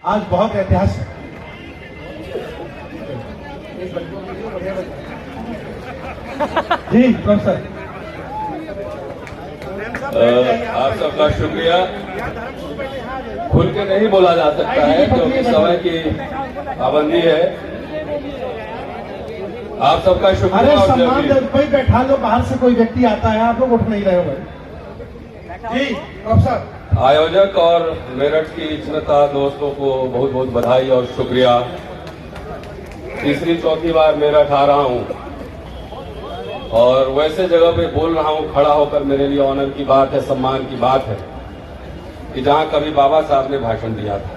आज बहुत ऐतिहासिक जी प्रोफेसर आप सबका शुक्रिया। खुल के नहीं बोला जा सकता है क्योंकि समय की पाबंदी है। आप सबका शुक्रिया। अरे सम्मान दे, कोई बैठा लो, बाहर से कोई व्यक्ति आता है, आप लोग उठ नहीं रहे हो भाई। जी प्रोफेसर। आयोजक और मेरठ की श्रोता दोस्तों को बहुत बहुत बधाई और शुक्रिया। तीसरी चौथी बार मेरठ आ रहा हूं और वैसे जगह पे बोल रहा हूं खड़ा होकर, मेरे लिए ऑनर की बात है, सम्मान की बात है कि जहां कभी बाबा साहब ने भाषण दिया था।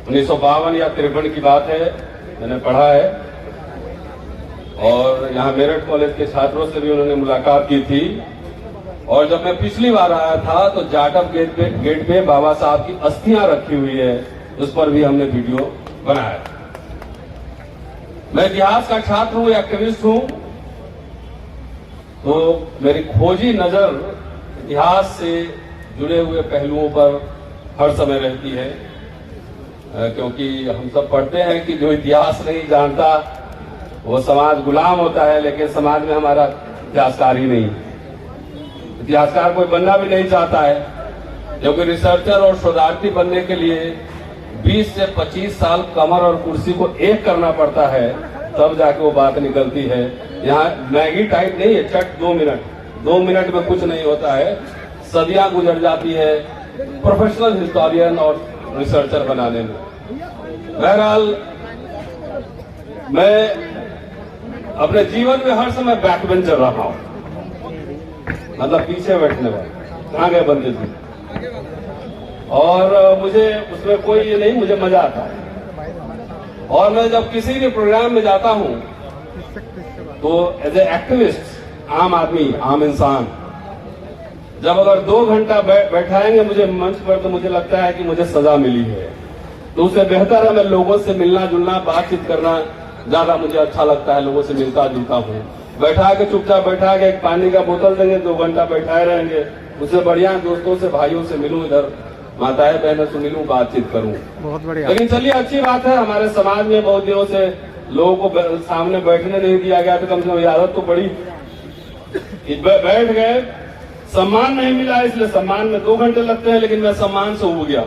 1952 या 53 की बात है, मैंने पढ़ा है। और यहां मेरठ कॉलेज के छात्रों से भी उन्होंने मुलाकात की थी। और जब मैं पिछली बार आया था तो जाटव गेट पे बाबा साहब की अस्थियां रखी हुई है, उस पर भी हमने वीडियो बनाया। मैं इतिहास का छात्र हूं, एक्टिविस्ट हूं, तो मेरी खोजी नजर इतिहास से जुड़े हुए पहलुओं पर हर समय रहती है, क्योंकि हम सब पढ़ते हैं कि जो इतिहास नहीं जानता वो समाज गुलाम होता है, लेकिन समाज में हमारा इतिहासकार ही नहीं। इतिहासकार कोई बनना भी नहीं चाहता है, क्योंकि रिसर्चर और शोधार्थी बनने के लिए 20 से 25 साल कमर और कुर्सी को एक करना पड़ता है, तब जाके वो बात निकलती है। यहाँ मैगी टाइप नहीं है, चट 2 मिनट में कुछ नहीं होता है, सदियां गुजर जाती है प्रोफेशनल हिस्टोरियन और रिसर्चर बनाने में। बहरहाल मैं अपने जीवन में हर समय बैक बेंचर रहा हूं, मतलब पीछे बैठने वाले, कहां गए बंदे जी। और मुझे उसमें कोई ये नहीं, मुझे मजा आता है। और मैं जब किसी भी प्रोग्राम में जाता हूं तो एज ए एक्टिविस्ट, आम आदमी, आम इंसान, जब अगर 2 घंटा बैठाएंगे मुझे मंच पर, तो मुझे लगता है कि मुझे सजा मिली है। तो उससे बेहतर है मैं लोगों से मिलना जुलना, बातचीत करना ज्यादा मुझे अच्छा लगता है। लोगों से मिलता जुलता हूँ। बैठा के चुपचाप बैठा के एक पानी का बोतल देंगे, 2 घंटा बैठाए रहेंगे, उससे बढ़िया दोस्तों से, भाइयों से मिलूं, इधर माताएं बहनों से मिलूं, बातचीत करूं। बहुत बढ़िया। लेकिन चलिए, अच्छी बात है, हमारे समाज में बहुत दिनों से लोगों को सामने बैठने नहीं दिया गया, तो कम से कम आदत तो पड़ी। बैठ गए, सम्मान नहीं मिला, इसलिए सम्मान में 2 घंटे लगते हैं, लेकिन मैं सम्मान से उब गया।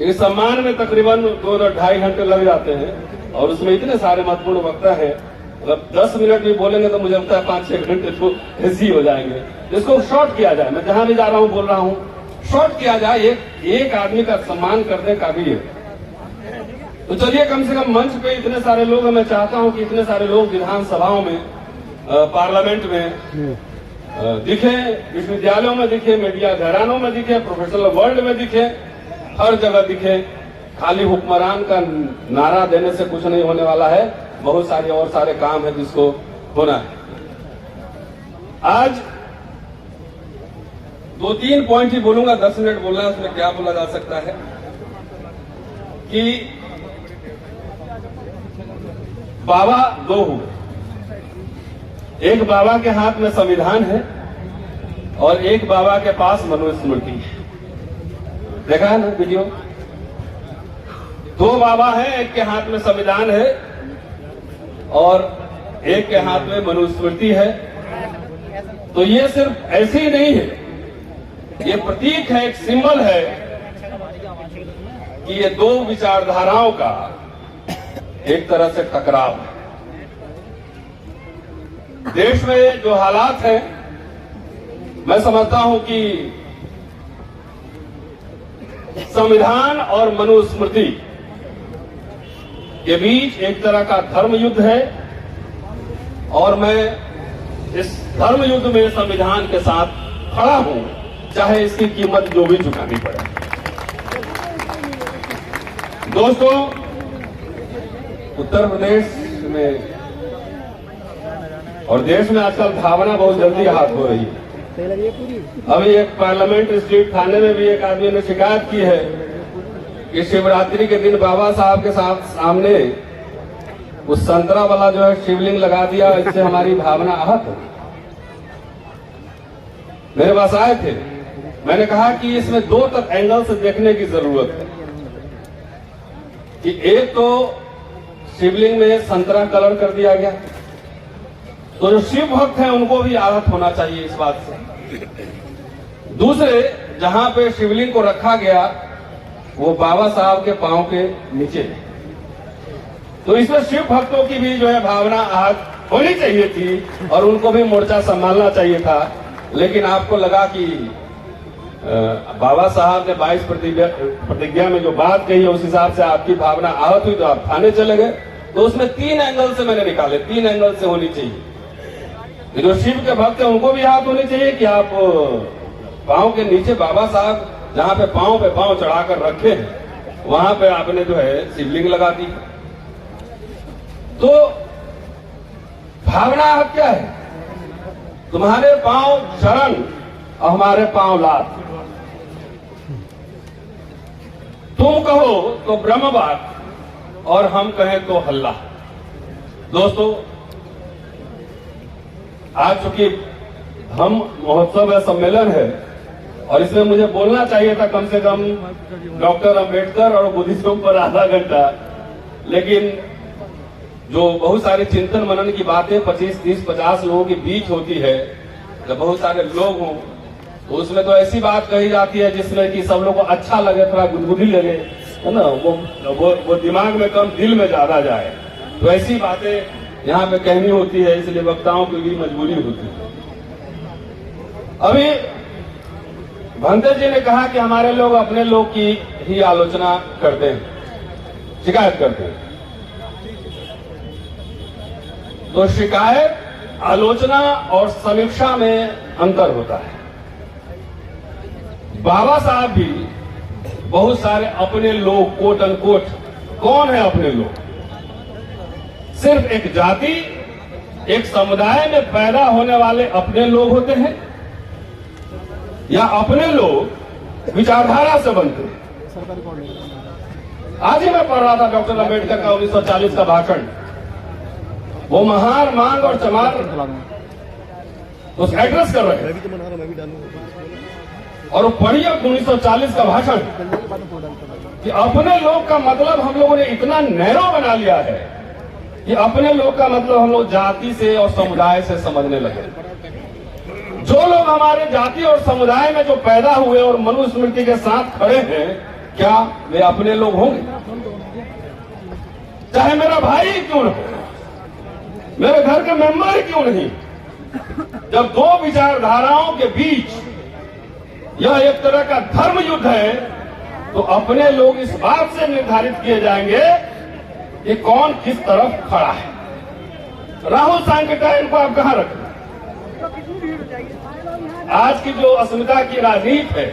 इस सम्मान में तकरीबन 2-2.5 घंटे लग जाते हैं, और उसमें इतने सारे महत्वपूर्ण वक्ता है, मतलब 10 मिनट भी बोलेंगे तो मुझे लगता है 5-6 घंटे तो ऐसे ही हो जाएंगे। इसको शॉर्ट किया जाए, मैं जहां भी जा रहा हूं बोल रहा हूं, शॉर्ट किया जाए, एक आदमी का सम्मान करने का भी है। तो चलिए, कम से कम मंच पे इतने सारे लोग हैं, मैं चाहता हूं कि इतने सारे लोग विधानसभाओं में, पार्लियामेंट में दिखे, विश्वविद्यालयों में दिखे, मीडिया घरानों में दिखे, प्रोफेशनल वर्ल्ड में दिखे, हर जगह दिखे। खाली हुक्मरान का नारा देने से कुछ नहीं होने वाला है, बहुत सारे और सारे काम है जिसको होना है। आज 2-3 पॉइंट ही बोलूंगा, 10 मिनट बोलना है, उसमें क्या बोला जा सकता है कि बाबा 2 हुए। एक बाबा के हाथ में संविधान है और एक बाबा के पास मनुस्मृति है। देखा है ना वीडियो? 2 बाबा हैं, एक के हाथ में संविधान है और एक के हाथ में मनुस्मृति है। तो ये सिर्फ ऐसे ही नहीं है, ये प्रतीक है, एक सिंबल है कि ये 2 विचारधाराओं का एक तरह से टकराव है। देश में जो हालात हैं, मैं समझता हूं कि संविधान और मनुस्मृति के बीच एक तरह का धर्म युद्ध है, और मैं इस धर्म युद्ध में संविधान के साथ खड़ा हूं, चाहे इसकी कीमत जो भी चुकानी पड़े। दोस्तों, उत्तर प्रदेश में और देश में आजकल भावना बहुत जल्दी हाथ हो रही है। अभी एक पार्लियामेंट स्ट्रीट थाने में भी एक आदमी ने शिकायत की है कि शिवरात्रि के दिन बाबा साहब के सामने उस संतरा वाला जो है शिवलिंग लगा दिया, इससे हमारी भावना आहत हो। मेरे पास आए थे मैंने कहा कि इसमें दो एंगल से देखने की जरूरत है कि एक तो शिवलिंग में संतरा कलर कर दिया गया, तो जो शिव भक्त हैं उनको भी आदत होना चाहिए इस बात से। दूसरे, जहां पे शिवलिंग को रखा गया वो बाबा साहब के पांव के नीचे, तो इसमें शिव भक्तों की भी जो है भावना आहत होनी चाहिए थी और उनको भी मोर्चा संभालना चाहिए था। लेकिन आपको लगा कि बाबा साहब ने 22 प्रतिज्ञा में जो बात कही है उस हिसाब से आपकी भावना आहत हुई तो आप थाने चले गए। तो उसमें 3 एंगल से मैंने निकाले, 3 एंगल से होनी चाहिए। जो शिव के भक्त हैं उनको भी आहत होनी चाहिए कि आप पांव के नीचे बाबा साहब जहां पे पांव चढ़ाकर रखे हैं वहां पे आपने जो है शिवलिंग लगा दी। तो भावना अब क्या है, तुम्हारे पांव चरण और हमारे पांव लात। तुम कहो तो ब्रह्मवाद और हम कहें तो हल्ला। दोस्तों, आज चूंकि हम महोत्सव है, सम्मेलन है और इसमें मुझे बोलना चाहिए था कम से कम डॉक्टर अंबेडकर और बुद्धिज्म पर आधा घंटा, लेकिन जो बहुत सारे चिंतन मनन की बातें 25, 30, 50 लोगों के बीच होती है, जब बहुत सारे लोग हों तो उसमें तो ऐसी बात कही जाती है जिसमें कि सब लोग को अच्छा लगे, थोड़ा गुदगुदी लगे, है ना, वो दिमाग में कम दिल में ज्यादा जाए। तो ऐसी बातें यहाँ पे कहनी होती है, इसलिए वक्ताओं की भी मजबूरी होती है। अभी भंते जी ने कहा कि हमारे लोग अपने लोग की ही आलोचना करते हैं, शिकायत करते हैं। तो शिकायत, आलोचना और समीक्षा में अंतर होता है। बाबा साहब भी बहुत सारे अपने लोग, कोट अनकोट, कौन है अपने लोग? सिर्फ एक जाति, एक समुदाय में पैदा होने वाले अपने लोग होते हैं, या अपने लोग विचारधारा से बनते हैं। आज ही मैं पढ़ रहा था डॉक्टर अंबेडकर का 1940 का भाषण, वो महार, मांग और चमार उस एड्रेस कर रहे हैं और वो पढ़िए 1940 का भाषण कि अपने लोग का मतलब हम लोगों ने इतना नैरो बना लिया है कि अपने लोग का मतलब हम लोग जाति से और समुदाय से समझने लगे। जो लोग हमारे जाति और समुदाय में जो पैदा हुए और मनुस्मृति के साथ खड़े हैं, क्या वे अपने लोग होंगे? चाहे मेरा भाई क्यों न हो, मेरे घर के मेंबर क्यों नहीं, जब दो विचारधाराओं के बीच यह एक तरह का धर्म युद्ध है तो अपने लोग इस बात से निर्धारित किए जाएंगे कि कौन किस तरफ खड़ा है। राहुल सांकेता इनको आप कहां रखें? आज की जो अस्मिता की राजनीति है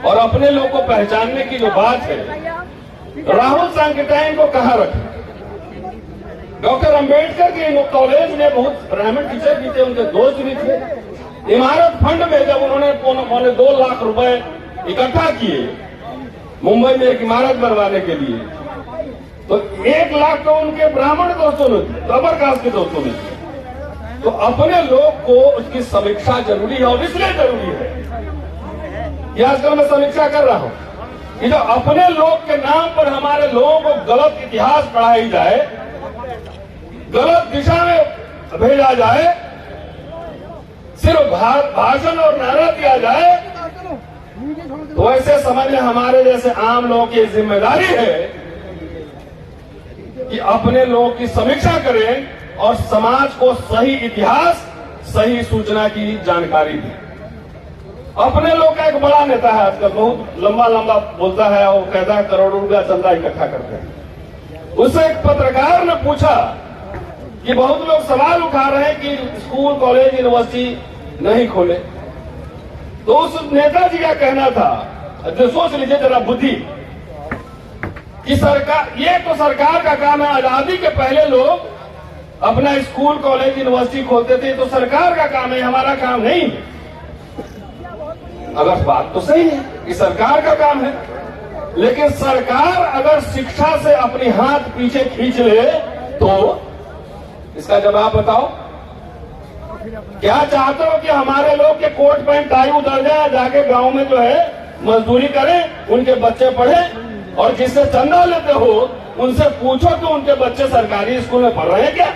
और अपने लोग को पहचानने की जो बात है, राहुल सांकेता को कहां रखें? डॉक्टर अंबेडकर के कॉलेज में बहुत ब्राह्मण टीचर भी थे, उनके दोस्त भी थे। इमारत फंड में जब उन्होंने 2.25 लाख रुपए इकट्ठा किए मुंबई में एक इमारत बनवाने के लिए, तो 1 लाख तो उनके ब्राह्मण दोस्तों ने, अपर कास्ट के दोस्तों ने। तो अपने लोग को उसकी समीक्षा जरूरी है और इसलिए जरूरी है कि आजकल मैं समीक्षा कर रहा हूं कि जो अपने लोग के नाम पर हमारे लोगों को गलत इतिहास पढ़ाई जाए, गलत दिशा में भेजा जाए, सिर्फ भाषण और नारा दिया जाए, तो ऐसे समझ में हमारे जैसे आम लोगों की जिम्मेदारी है कि अपने लोगों की समीक्षा करें और समाज को सही इतिहास, सही सूचना की जानकारी दें। अपने लोग का एक बड़ा नेता है आजकल, बहुत लंबा लंबा बोलता है और कहता है करोड़ों रुपया चंदा इकट्ठा करते हैं। उससे एक पत्रकार ने पूछा कि बहुत लोग सवाल उठा रहे हैं कि स्कूल, कॉलेज, यूनिवर्सिटी नहीं खोले, तो उस नेताजी का कहना था, तो सोच लीजिए जरा बुद्धि, कि सरकार, ये तो सरकार का काम है। आजादी के पहले लोग अपना स्कूल, कॉलेज, यूनिवर्सिटी खोलते थे, तो सरकार का काम है, हमारा काम नहीं है। अगर बात तो सही है कि सरकार का काम है, लेकिन सरकार अगर शिक्षा से अपनी हाथ पीछे खींच ले तो इसका जवाब बताओ। क्या चाहते हो कि हमारे लोग के कोट पैंट टाई उतर जाए, जाके गांव में जो है मजदूरी करें, उनके बच्चे पढ़े? और जिससे चंदा लेते हो उनसे पूछो कि उनके बच्चे सरकारी स्कूल में पढ़ रहे हैं क्या?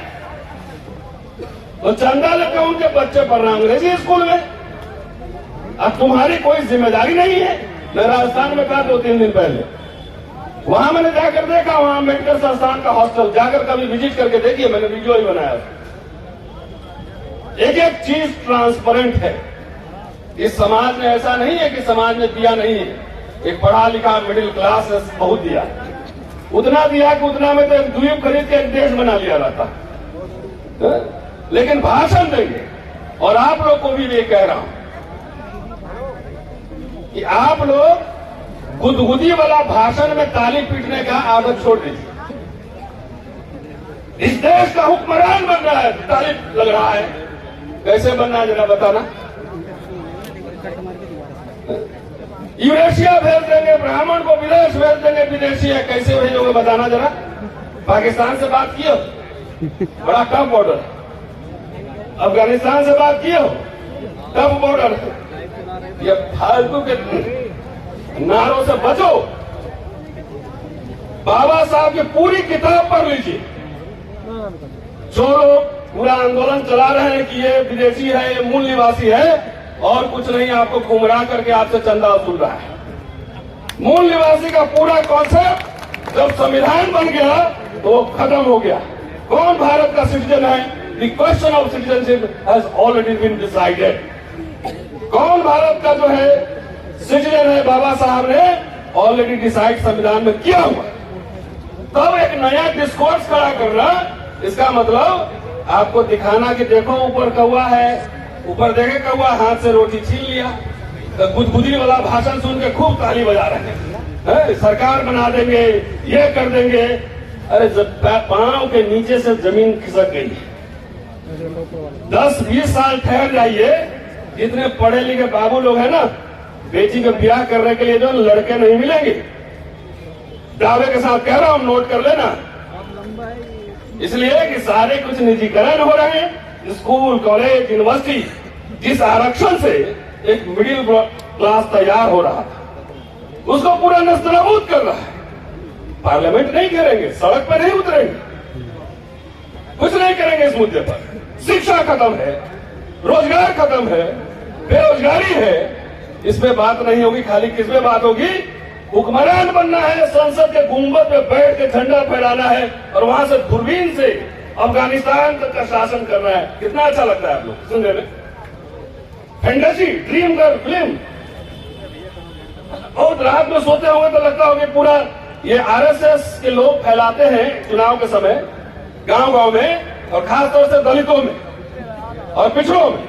तो चंदा लेते हो उनके बच्चे पढ़ रहे हैं अंग्रेजी स्कूल में। अब तुम्हारी कोई जिम्मेदारी नहीं है। मैं राजस्थान में था 2-3 दिन पहले, वहां मैंने जाकर देखा, वहां मेडिकल संस्थान का हॉस्टल जाकर कभी विजिट करके देखिए, मैंने वीडियो ही बनाया। एक एक चीज ट्रांसपेरेंट है। इस समाज में ऐसा नहीं है कि समाज में दिया नहीं है। एक पढ़ा लिखा मिडिल क्लास है, बहुत दिया, उतना दिया कि उतना में तो एक द्वीप खरीद के एक देश बना लिया रहता। लेकिन भाषण देंगे, और आप लोग को भी ये कह रहा हूं कि आप लोग गुदगुदी वाला भाषण में ताली पीटने का आदत छोड़ दीजिए। इस देश का हुक्मरान बन रहा है, ताली लग रहा है, कैसे बनना है जरा बताना? यूरेशिया भेज देंगे, ब्राह्मण को विदेश भेज देंगे, विदेशी है, कैसे भेजोगे बताना जरा? पाकिस्तान से बात किए, बड़ा टफ बॉर्डर। अफगानिस्तान से बात किए हो, टफ बॉर्डर। ये फालतू के नारों से बचो। बाबा साहब की पूरी किताब पढ़ लीजिए। जो लोग पूरा आंदोलन चला रहे हैं कि ये विदेशी है, ये मूल निवासी है, और कुछ नहीं, आपको गुमराह करके आपसे चंदा वसूल रहा है। मूल निवासी का पूरा कॉन्सेप्ट जब संविधान बन गया तो वो खत्म हो गया। कौन भारत का सिटीजन है? The question of citizenship has already been decided. कौन भारत का जो है सिटीजन है, बाबा साहब ने ऑलरेडी डिसाइड संविधान में किया हुआ। तब एक नया डिस्कोर्स खड़ा करना, इसका मतलब आपको दिखाना कि देखो ऊपर कौवा है, ऊपर देखे कौवा हाथ से रोटी छीन लिया। तो गुदगुदी वाला भाषण सुन के खूब ताली बजा रहे हैं, सरकार बना देंगे, ये कर देंगे। अरे जब पांव के नीचे से जमीन खिसक गई। 10-20 साल ठहर जाइए। जितने पढ़े लिखे बाबू लोग हैं ना, बेटी का ब्याह करने के लिए जो लड़के नहीं मिलेंगे, दावे के साथ कह रहा हूं, नोट कर लेना। इसलिए कि सारे कुछ निजीकरण हो रहे हैं। स्कूल, कॉलेज, यूनिवर्सिटी, जिस आरक्षण से एक मिडिल क्लास तैयार हो रहा था, उसको पूरा नस्तनाबूद कर रहा है। पार्लियामेंट नहीं करेंगे, सड़क पर नहीं उतरेंगे, कुछ नहीं करेंगे इस मुद्दे पर। शिक्षा खत्म है, रोजगार खत्म है, बेरोजगारी है, इस पे बात नहीं होगी। खाली किस पे बात होगी? हुक्मरान बनना है, संसद के गुंबद पे बैठ के झंडा फहराना है, और वहां से दूरबीन से अफगानिस्तान तक का शासन करना है। कितना अच्छा लगता है आप लोग सुनने में? Fantasy, dream girl film. बहुत रात में सोते होंगे तो लगता होगा पूरा ये आरएसएस के लोग फैलाते हैं चुनाव के समय गांव-गांव में, और खासतौर से दलितों में और पिछड़ों में।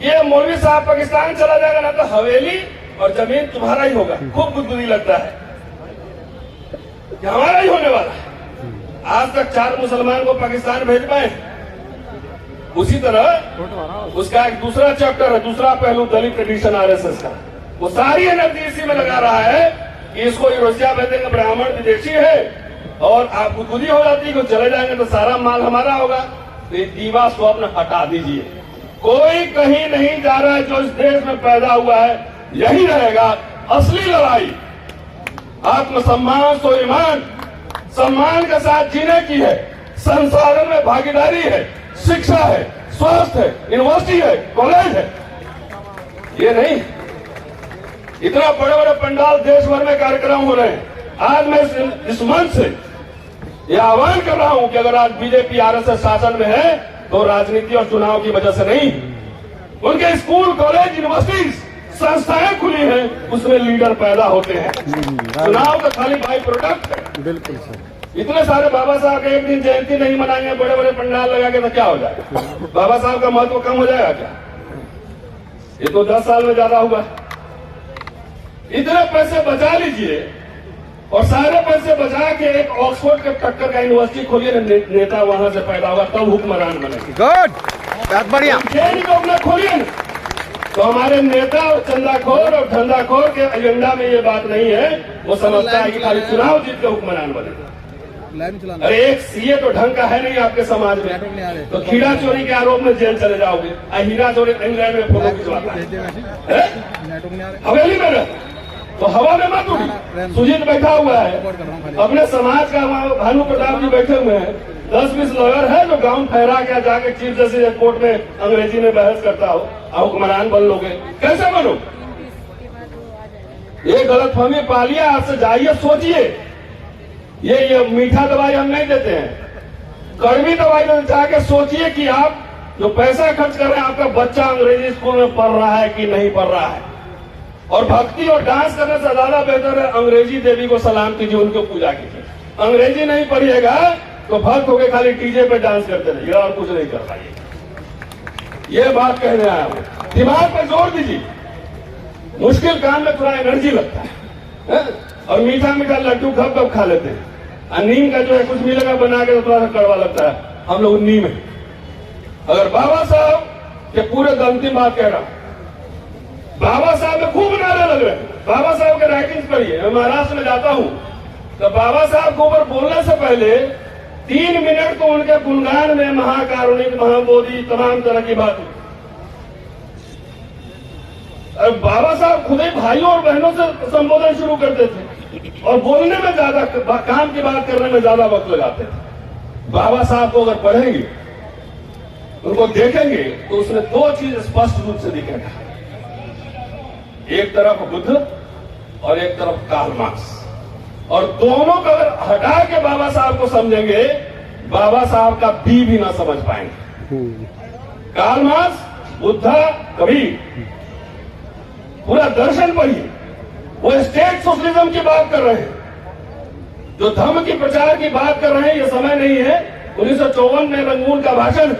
ये मौलवी साहब पाकिस्तान चला जाएगा ना तो हवेली और जमीन तुम्हारा ही होगा। खूब गुदगुदी लगता है कि हमारा ही होने वाला है। आज तक 4 मुसलमान को पाकिस्तान भेज पाए। उसी तरह उसका एक दूसरा चैप्टर है, दूसरा पहलू दलित ट्रेडिशन आरएसएस का। वो सारी एनर्जी इसी में लगा रहा है कि इसको यूरोसिया भेजेंगे, ब्राह्मण विदेशी है, और आप गुदगुदी हो जाती है कि चले जाएंगे तो सारा माल हमारा होगा। तो ये दीवा स्वप्न हटा दीजिए। कोई कहीं नहीं जा रहा है। जो इस देश में पैदा हुआ है यही रहेगा। असली लड़ाई आत्मसम्मान, स्वाभिमान, सम्मान के साथ जीने की है। संसाधन में भागीदारी है, शिक्षा है, स्वास्थ्य है, यूनिवर्सिटी है, कॉलेज है। ये नहीं इतना बड़े बड़े पंडाल देश भर में कार्यक्रम हो रहे हैं। आज मैं इस मंच से यह आह्वान कर रहा हूं कि अगर आज बीजेपी आरएसएस शासन में है तो राजनीति और चुनाव की वजह से नहीं। उनके स्कूल, कॉलेज, यूनिवर्सिटीज, संस्थाएं खुली हैं, उसमें लीडर पैदा होते हैं। चुनाव तो खाली बाई प्रोडक्ट है। बिल्कुल सर। इतने सारे बाबा साहब के एक दिन जयंती नहीं मनाएंगे, बड़े बड़े पंडाल लगा के, तो क्या हो जाएगा? बाबा साहब का महत्व कम हो जाएगा क्या? ये तो 10 साल में ज्यादा हुआ। इतने पैसे बचा लीजिए और सारे पैसे बचा के एक ऑक्सफोर्ड के टक्कर का यूनिवर्सिटी खोलिए, नेता वहां से पैदा होगा, तब हुक्मरान बनेंगे। गुड, बहुत बढ़िया। को अपना खोलिए ना, तो हमारे नेता और चंदाखोर और धंधाखोर के एजेंडा में ये बात नहीं है। वो समझता है कि खाली चुनाव जीत के हुक्मरान बनेगा। लाइन चलाना। अरे एक सीए तो ढंग का है नहीं आपके समाज नेटवर्क नहीं आ रहे। में, तो खीरा चोरी के आरोप में जेल चले जाओगे। हीरा चोरी इंग्लैंड में फोटो खिंचवाता भेज दे मैसेज। है नेटवर्क नहीं आ रहे। हवेली में रह, तो हवा में मत उड़ी। सुजीत बैठा हुआ है अपने समाज का, वहाँ भानु प्रताप जी बैठे हुए हैं, 10-20 लॉयर है जो गाउन फहरा के जाके चीफ जस्टिस कोर्ट में अंग्रेजी में बहस करता हो, और हुक्मरान बन लोगे, कैसे बनो? ये गलतफहमी पालिया, आपसे जाइए सोचिए। ये मीठा दवाई हम नहीं देते हैं, कड़वी दवाई देते। जाके सोचिए कि आप जो पैसा खर्च कर रहे हैं, आपका बच्चा अंग्रेजी स्कूल में पढ़ रहा है कि नहीं पढ़ रहा है। और भक्ति और डांस करने से ज्यादा बेहतर है अंग्रेजी देवी को सलाम कीजिए, उनको पूजा कीजिए। अंग्रेजी नहीं पढ़िएगा तो भक्त होके खाली डीजे पे डांस करते रहिए और कुछ नहीं कर पाइए। ये बात कहने आया हूं, दिमाग पर जोर दीजिए। मुश्किल काम में थोड़ा एनर्जी लगता है? और मीठा मीठा लड्डू कब कब खा लेते हैं। और नीम का जो है कुछ मिलेगा बना के तो थोड़ा सा कड़वा लगता है, हम लोग नीम है। अगर बाबा साहब के पूरे अंतिम बात कह रहा हूं, बाबा साहब में खूब नारे लग रहे हैं। बाबा साहब के राइटिंग्स पढ़िए। मैं महाराष्ट्र में जाता हूं तो बाबा साहब को ऊपर बोलने से पहले 3 मिनट तो उनके गुणगान में महाकारुणिक, महाबोधि, तमाम तरह की बात। बाबा साहब खुद ही भाइयों और बहनों से संबोधन शुरू करते थे और बोलने में ज्यादा, काम की बात करने में ज्यादा वक्त लगाते थे। बाबा साहब को अगर पढ़ेंगे, उनको देखेंगे तो उसमें 2 चीज स्पष्ट रूप से दिखेगा। एक तरफ बुद्ध और एक तरफ कार्ल मार्क्स, और दोनों को अगर हटा के बाबा साहब को समझेंगे, बाबा साहब का भी ना समझ पाएंगे। कार्ल मार्क्स, बुद्धा, कबीर, पूरा दर्शन पढ़िए। वो स्टेट सोशलिज्म की बात कर रहे हैं, जो धर्म की प्रचार की बात कर रहे हैं। ये समय नहीं है 1954 में रंगून का भाषण।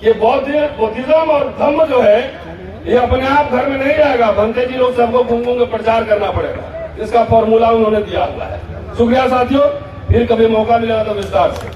ये बौद्धिज्म और धर्म जो है ये अपने आप घर में नहीं रहेगा। भंते जी लोग सबको घूम घूम के प्रचार करना पड़ेगा। इसका फॉर्मूला उन्होंने दिया हुआ है। शुक्रिया साथियों, फिर कभी मौका मिलेगा तो विस्तार से।